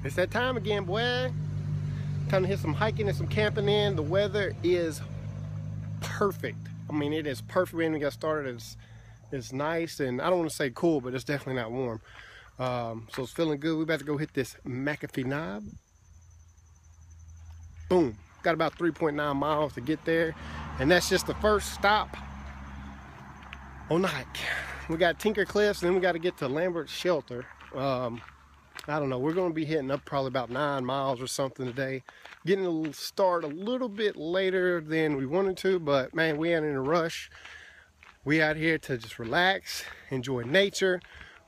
It's that time again, boy. Time to hit some hiking and some camping in. The weather is perfect. I mean, it is perfect. When we got started, it's nice, and I don't want to say cool, but it's definitely not warm. So it's feeling good. We about to go hit this Mcafee knob. Boom. Got about 3.9 miles to get there, and that's just the first stop on the hike. We got Tinker Cliffs, and then we got to get to Lambert's Shelter. I don't know, we're going to be hitting up probably about 9 miles or something today. Getting a start a little bit later than we wanted to, but man, we ain't in a rush. We out here to just relax, enjoy nature.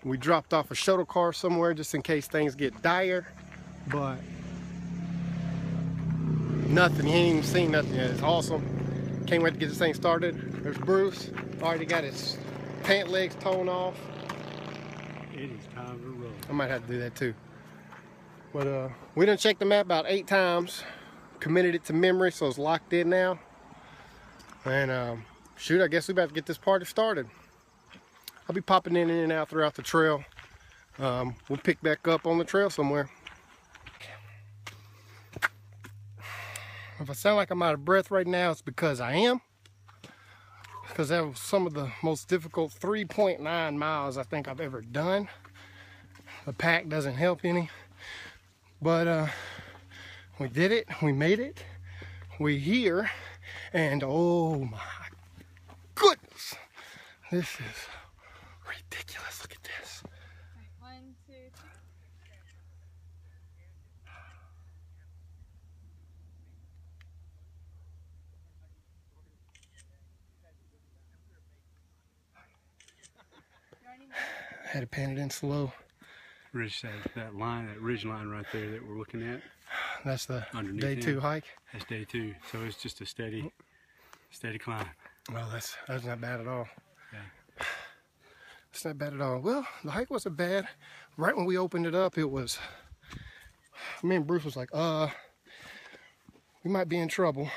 We dropped off a shuttle car somewhere just in case things get dire, but nothing, he ain't even seen nothing yet. It's awesome. Can't wait to get this thing started. There's Bruce, already got his pant legs torn off. It is time to roll. I might have to do that too. But we done checked the map about 8 times, committed it to memory, so it's locked in now. And shoot, I guess we about to get this party started. I'll be popping in and out throughout the trail. We'll pick back up on the trail somewhere. If I sound like I'm out of breath right now, it's because I am. Because that was some of the most difficult 3.9 miles I think I've ever done. The pack doesn't help any. But we did it, we made it, we're here, and oh my goodness, this is ridiculous. Look at this. 1, 2, 3. I had to pan it in slow. Ridge, that line, that ridge line right there that we're looking at. That's the Underneath day 2 him. hike. That's day 2, so it's just a steady climb. Well, that's not bad at all. Yeah. It's not bad at all. Well, the hike wasn't bad. Right when we opened it up, it was, me and Bruce was like, we might be in trouble,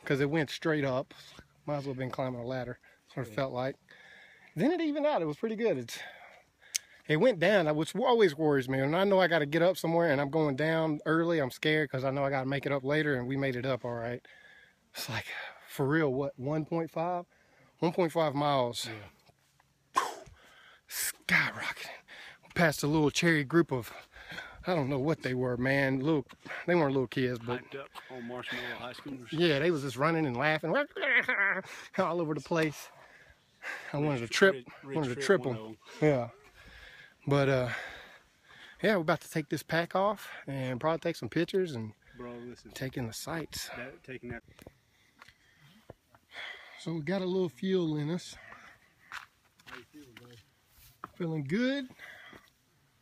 because it went straight up. Might as well have been climbing a ladder. That's what it felt like. Then it evened out. It was pretty good. It went down, which always worries me. And I know I got to get up somewhere and I'm going down early. I'm scared because I know I got to make it up later, and we made it up all right. It's like, for real, what, 1.5? 1.5 miles. Yeah. Skyrocketing. Past a little cherry group of, I don't know what they were, man. They weren't little kids, but Hyped up on Marshmallow High Schoolers. yeah, they was just running and laughing all over the place. I wanted to trip them. Yeah. But yeah, we're about to take this pack off and probably take some pictures and take in the sights. So we got a little fuel in us. How you feeling, bud? Feeling good.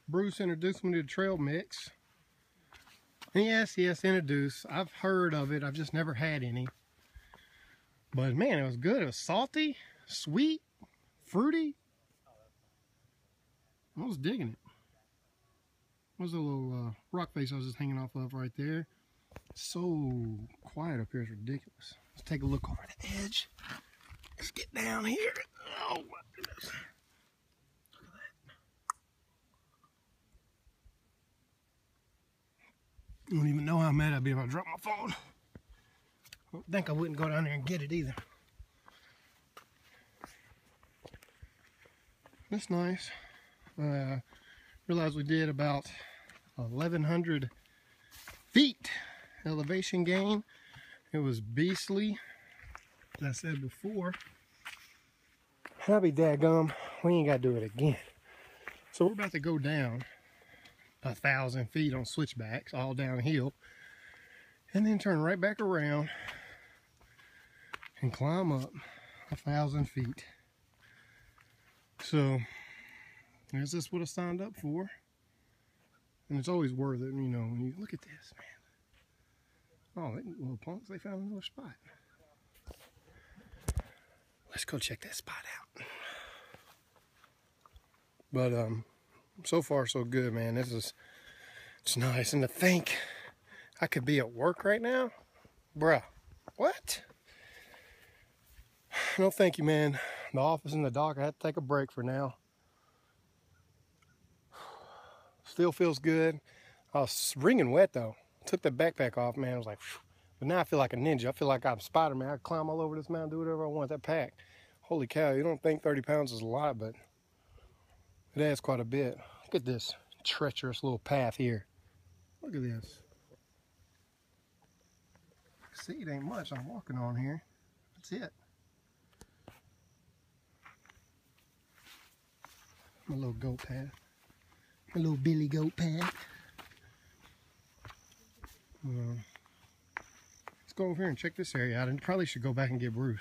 Bruce introduced me to the trail mix. And yes, introduced. I've heard of it. I've just never had any. But man, it was good. It was salty, sweet, fruity. I was digging it. There's a little rock face I was just hanging off of right there. So quiet up here, it's ridiculous. Let's take a look over the edge. Let's get down here. Oh my goodness. Look at that. I don't even know how mad I'd be if I dropped my phone. I don't think I wouldn't go down there and get it either. That's nice. Realized we did about 1,100 feet elevation gain. It was beastly, as I said before. I'll be daggum, we ain't got to do it again. So we're about to go down 1,000 feet on switchbacks, all downhill, and then turn right back around and climb up 1,000 feet. So is this what I signed up for? And it's always worth it, you know, when you look at this, man. Oh, they little punks, they found another spot. Let's go check that spot out. But so far so good, man. It's nice. And to think I could be at work right now? Bruh, what? No thank you, man. The office and the dock, I had to take a break for now. Still feels good. I was wringing wet though. Took the backpack off, man. I was like, phew. But now I feel like a ninja. I feel like I'm Spider-Man. I climb all over this mountain, do whatever I want. That pack. Holy cow, you don't think 30 pounds is a lot, but it adds quite a bit. Look at this treacherous little path here. Look at this. See, it ain't much I'm walking on here. That's it. My little goat path. My little Billy goat path. Let's go over here and check this area out. And probably should go back and get Bruce.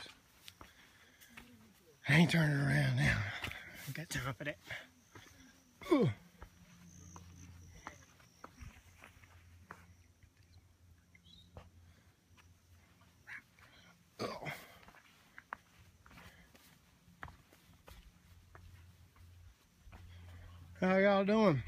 I ain't turning around now. I got time for that. Ooh. Oh. How y'all doing?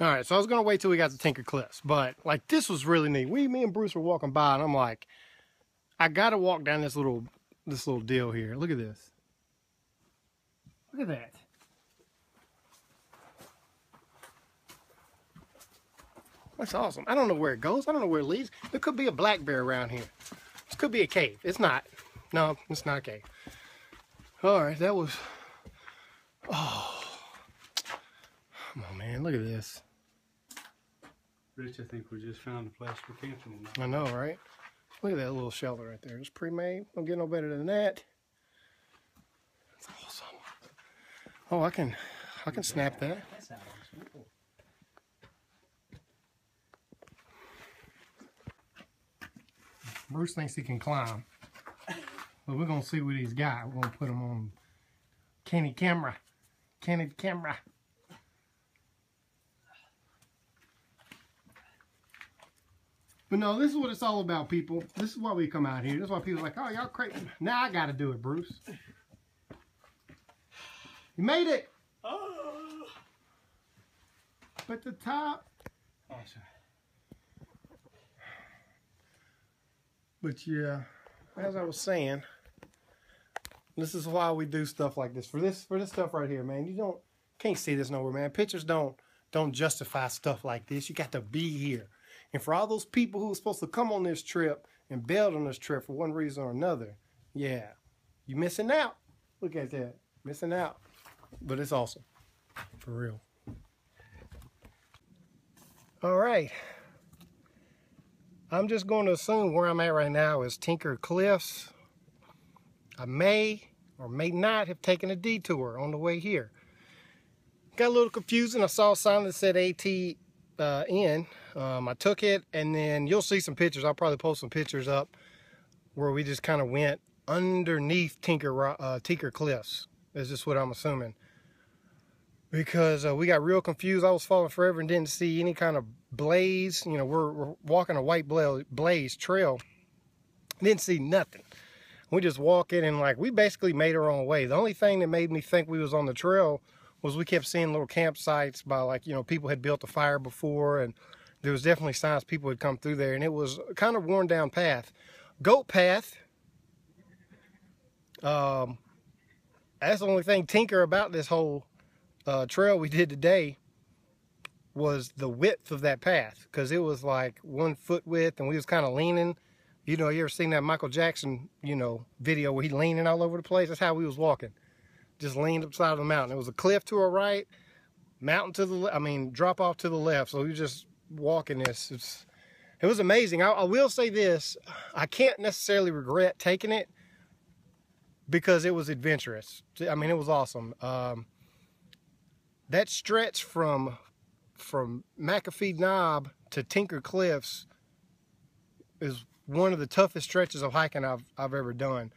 All right, so I was gonna wait till we got to Tinker Cliffs, but like this was really neat. Me and Bruce were walking by, and I'm like, I gotta walk down this little deal here. Look at this. Look at that. That's awesome. I don't know where it goes. I don't know where it leads. There could be a black bear around here. This could be a cave. It's not. No, it's not a cave. All right, that was. Oh, come on, man. Look at this. Rich, I think we just found a place for camping tonight. I know, right? Look at that little shelter right there. It's pre-made. Don't get no better than that. That's awesome. Oh, I can snap that. Bruce thinks he can climb. But we're gonna see what he's got. We're gonna put him on Kenny camera. Kenny camera. But no, this is what it's all about, people. This is why we come out here. This is why people are like, oh, y'all crazy. Now I gotta do it, Bruce. You made it! Oh. But the top. Awesome. But yeah, as I was saying, this is why we do stuff like this. For this stuff right here, man. You can't see this nowhere, man. Pictures don't justify stuff like this. You got to be here. And for all those people who were supposed to come on this trip and bailed on this trip for one reason or another, yeah, you missing out. Look at that. Missing out. But it's awesome. For real. All right. I'm just going to assume where I'm at right now is Tinker Cliffs. I may or may not have taken a detour on the way here. Got a little confusing. I saw a sign that said ATN. I took it, and then you'll see some pictures. I'll probably post some pictures up where we just kind of went underneath Tinker Cliffs. Is just what I'm assuming. Because we got real confused. I was following forever and didn't see any kind of blaze. You know, we're walking a white blaze trail. Didn't see nothing. We just walking, and like we basically made our own way. The only thing that made me think we was on the trail was we kept seeing little campsites by, like, you know, people had built a fire before, and there was definitely signs people had come through there, and it was kind of worn down path. Goat path. That's the only thing tinker about this whole trail we did today was the width of that path, because it was like 1 foot width, and we was kind of leaning. You know, you ever seen that Michael Jackson, you know, video where he leaning all over the place? That's how we was walking. Just leaned up the side of the mountain. It was a cliff to our right, mountain to the drop off to the left. So we were just walking this. It was amazing. I will say this, I can't necessarily regret taking it because it was adventurous. I mean, it was awesome. That stretch from Mcafee Knob to Tinker Cliffs is one of the toughest stretches of hiking I've ever done.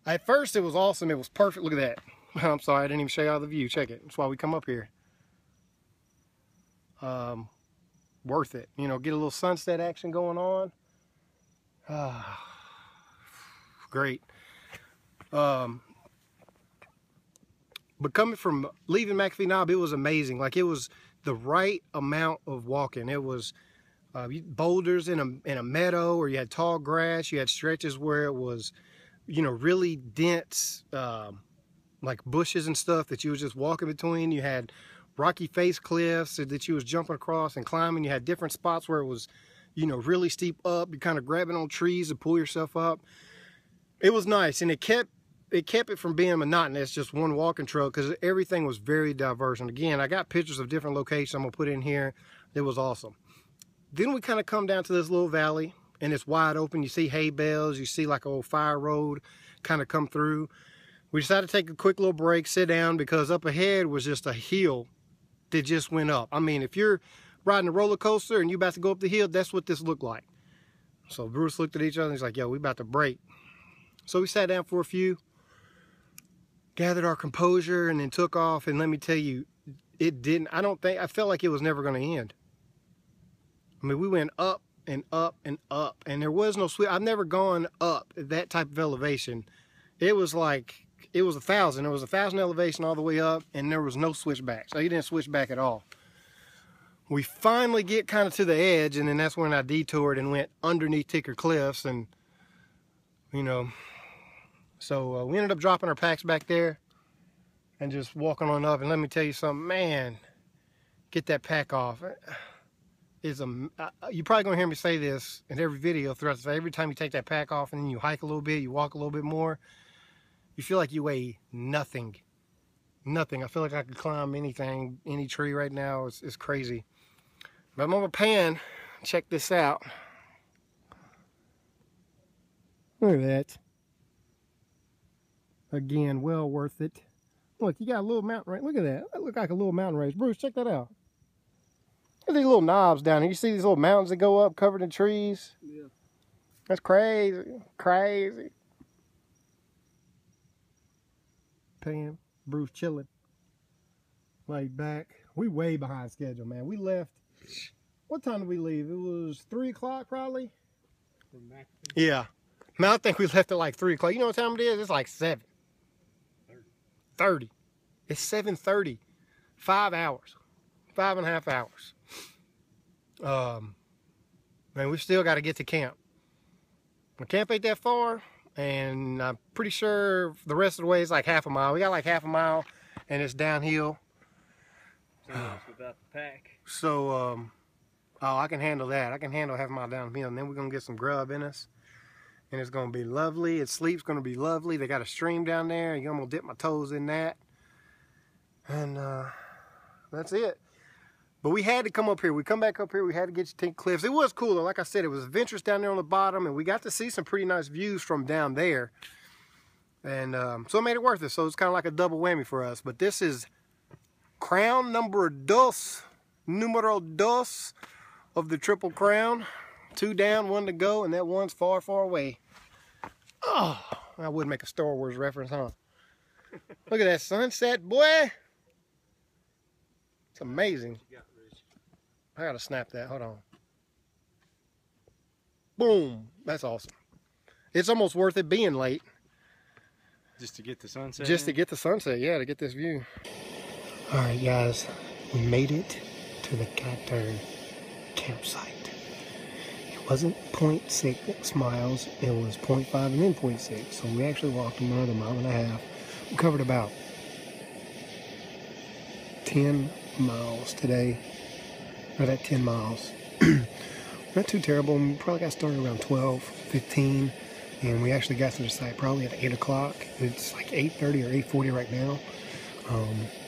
At first it was awesome. It was perfect. Look at that. I'm sorry, I didn't even show you all the view. Check it. That's why we come up here. Worth it. You know, get a little sunset action going on. Great. But leaving Mcafee Knob, it was amazing. Like, it was the right amount of walking. It was boulders in a meadow, or you had tall grass. You had stretches where it was, you know, really dense, like bushes and stuff that you was just walking between. You had rocky face cliffs that you was jumping across and climbing. You had different spots where it was, you know, really steep up. You're kind of grabbing on trees to pull yourself up. It was nice, and it kept it from being monotonous, just one walking trail, because everything was very diverse. And again, I got pictures of different locations I'm gonna put in here. It was awesome. Then we kind of come down to this little valley, and it's wide open. You see hay bales, you see like an old fire road kind of come through. We decided to take a quick little break, sit down, because up ahead was just a hill that just went up. I mean, if you're riding a roller coaster and you about to go up the hill, that's what this looked like. So Bruce looked at each other and he's like, yo, we about to break. So we sat down for a few, gathered our composure, and then took off. And let me tell you, it didn't, I felt like it was never going to end. I mean, we went up and up and up, and there was no switch. I've never gone up at that type of elevation. It was like, it was 1,000. There was 1,000 elevation all the way up, and there was no switchback. So you didn't switch back at all. We finally get kind of to the edge, and then that's when I detoured and went underneath Ticker Cliffs, and, you know, so we ended up dropping our packs back there and just walking on up. And let me tell you something, man, get that pack off. You're probably gonna hear me say this in every video throughout the day. Every time you take that pack off and then you hike a little bit, you walk a little bit more, you feel like you weigh nothing. Nothing. I feel like I could climb anything, any tree right now. It's crazy. But I'm on my pan. Check this out. Look at that. Again, well worth it. Look, you got a little mountain range. Look at that. That looks like a little mountain range. Bruce, check that out. Look at these little knobs down here. You see these little mountains that go up covered in trees? Yeah. That's crazy. Crazy. Pam, Bruce chilling. Laid back. We way behind schedule, man. We left. What time did we leave? It was 3 o'clock probably? From Mcafee. Yeah. Man, I think we left at like 3 o'clock. You know what time it is? It's like 7:30. It's 7:30. 5 hours. 5.5 hours. Man, we still got to get to camp. The camp ain't that far, and I'm pretty sure the rest of the way is like half a mile. We got like half a mile, and it's downhill. Without the pack. So, oh, I can handle that. I can handle half a mile downhill, and then we're gonna get some grub in us, and it's gonna be lovely. Its sleep's gonna be lovely. They got a stream down there, and I'm gonna dip my toes in that, and that's it. But we had to come up here. We come back up here. We had to get to Ticker Cliffs. It was cool though. Like I said, it was adventurous down there on the bottom, and we got to see some pretty nice views from down there, and so it made it worth it. So it's kind of like a double whammy for us. But this is crown numero dos of the Triple Crown. 2 down, 1 to go, and that one's far, far away. Oh, I would make a Star Wars reference, huh? Look at that sunset, boy. It's amazing. I gotta snap that. Hold on. Boom. That's awesome. It's almost worth it being late. Just to get the sunset? Just to get the sunset, yeah, to get this view. Alright guys, we made it to the goddamn campsite. It wasn't 0.6 miles, it was 0.5 and then 0.6. So we actually walked another 1.5 miles. We covered about 10 miles today. Right at 10 miles. Not too terrible. We probably got started around 12, 15. And we actually got to the site probably at 8 o'clock. It's like 8:30 or 8:40 right now.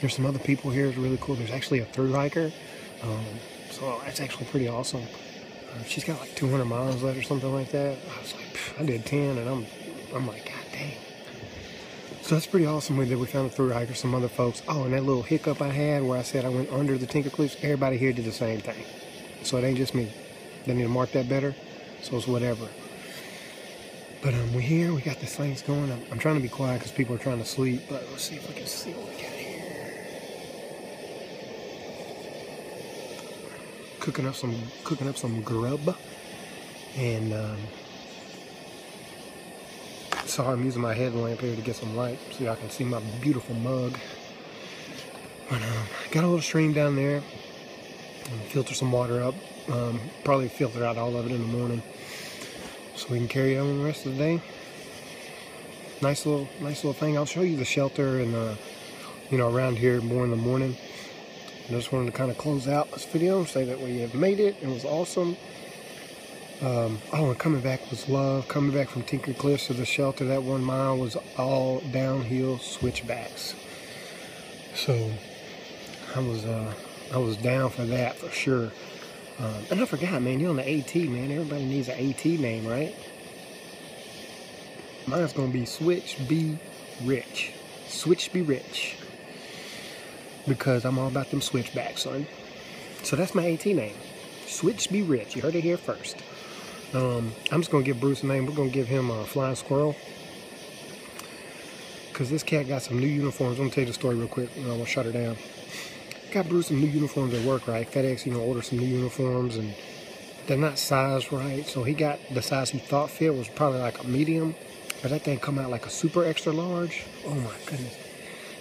There's some other people here. It's really cool. There's actually a thru hiker. So that's actually pretty awesome. She's got like 200 miles left or something like that. I was like, I did 10, and I'm like, God dang. So that's pretty awesome. We found a thru hiker, some other folks. Oh, and that little hiccup I had where I said I went under the Ticker Cliffs, everybody here did the same thing. So it ain't just me. They need to mark that better. So it's whatever. But we're here. We got this things going. I'm trying to be quiet because people are trying to sleep. But let's see if we can see what we got here. Cooking up some grub, and so I'm using my headlamp here to get some light so I can see my beautiful mug. But got a little stream down there, filter some water up. Probably filter out all of it in the morning, so we can carry on the rest of the day. Nice little thing. I'll show you the shelter and around here more in the morning. I just wanted to kind of close out this video and say that we have made it. It was awesome. And coming back was love. Coming back from Tinker Cliffs to the shelter, that 1 mile was all downhill switchbacks. So I was down for that for sure. And I forgot, man, you're on the AT, man. Everybody needs an AT name, right? Mine's gonna be Switch Be Rich. Switch Be Rich. Because I'm all about them switchbacks, son. So that's my AT name. Switch Be Rich. You heard it here first. I'm just gonna give Bruce a name. We're gonna give him a Flying Squirrel. Cause this cat got some new uniforms. I'm gonna tell you the story real quick. I'm gonna shut her down. Got Bruce some new uniforms at work, right? FedEx, ordered some new uniforms, and they're not sized right. So he got the size he thought fit, was probably like a medium, but that thing come out like a super extra large. Oh my goodness.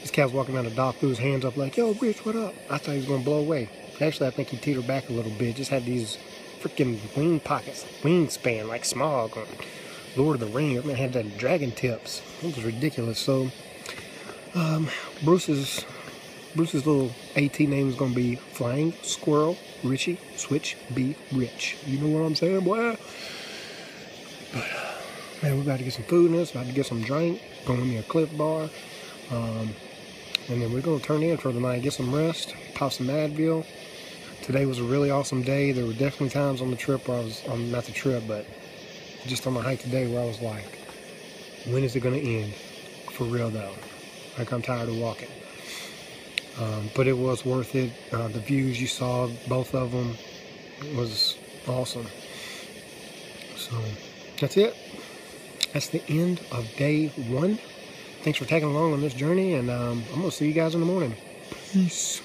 This cat was walking down the dock, threw his hands up like, "Yo, Rich, what up?" I thought he was gonna blow away. Actually, I think he teetered back a little bit. Just had these freaking wing pockets, wingspan like Smog on Lord of the Rings. Man, had that dragon tips. It was ridiculous. So, Bruce's little AT name is gonna be Flying Squirrel Richie Switch Be Rich. You know what I'm saying, boy? But man, we about to get some food in this. About to get some drink. Going to me a Cliff Bar. And then we're gonna turn in for the night, get some rest, pop some Advil. Today was a really awesome day. There were definitely times on the trip where I was not the trip, but just on the hike today where I was like, when is it gonna end? For real though. Like, I'm tired of walking. But it was worth it. The views you saw, both of them, was awesome. So that's it. That's the end of day 1. Thanks for tagging along on this journey, and I'm gonna see you guys in the morning. Peace.